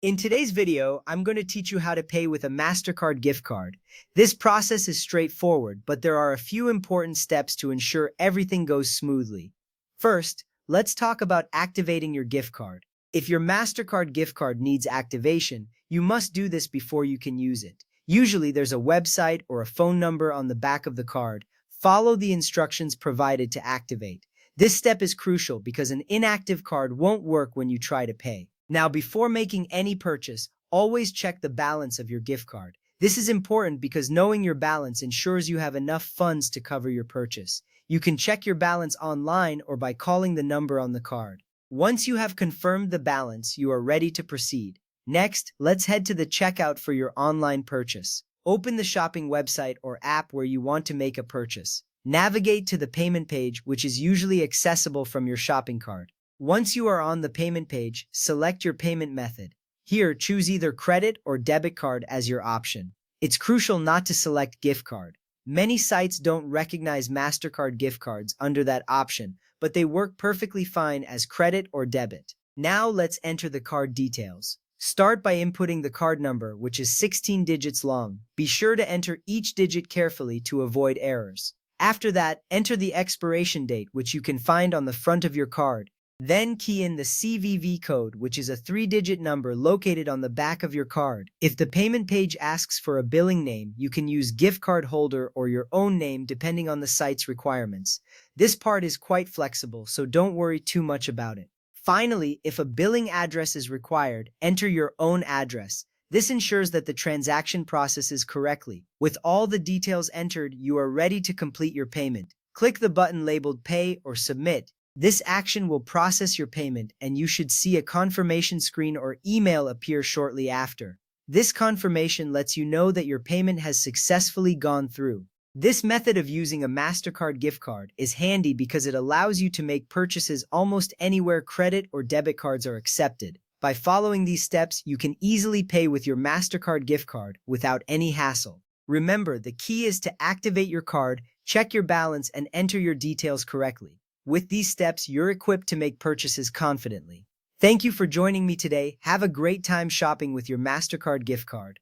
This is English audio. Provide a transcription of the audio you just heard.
In today's video, I'm going to teach you how to pay with a MasterCard gift card. This process is straightforward, but there are a few important steps to ensure everything goes smoothly. First, let's talk about activating your gift card. If your MasterCard gift card needs activation, you must do this before you can use it. Usually, there's a website or a phone number on the back of the card. Follow the instructions provided to activate. This step is crucial because an inactive card won't work when you try to pay. Now, before making any purchase, always check the balance of your gift card. This is important because knowing your balance ensures you have enough funds to cover your purchase. You can check your balance online or by calling the number on the card. Once you have confirmed the balance, you are ready to proceed. Next, let's head to the checkout for your online purchase. Open the shopping website or app where you want to make a purchase. Navigate to the payment page, which is usually accessible from your shopping cart. Once you are on the payment page, select your payment method. Here, choose either credit or debit card as your option. It's crucial not to select gift card. Many sites don't recognize MasterCard gift cards under that option, but they work perfectly fine as credit or debit. Now let's enter the card details. Start by inputting the card number, which is 16 digits long. Be sure to enter each digit carefully to avoid errors. After that, enter the expiration date, which you can find on the front of your card. Then key in the CVV code, which is a 3-digit number located on the back of your card. If the payment page asks for a billing name, you can use gift card holder or your own name depending on the site's requirements. This part is quite flexible, so don't worry too much about it. Finally, if a billing address is required, enter your own address. This ensures that the transaction processes correctly. With all the details entered, you are ready to complete your payment. Click the button labeled Pay or Submit. This action will process your payment, and you should see a confirmation screen or email appear shortly after. This confirmation lets you know that your payment has successfully gone through. This method of using a MasterCard gift card is handy because it allows you to make purchases almost anywhere credit or debit cards are accepted. By following these steps, you can easily pay with your MasterCard gift card without any hassle. Remember, the key is to activate your card, check your balance, and enter your details correctly. With these steps, you're equipped to make purchases confidently. Thank you for joining me today. Have a great time shopping with your MasterCard gift card.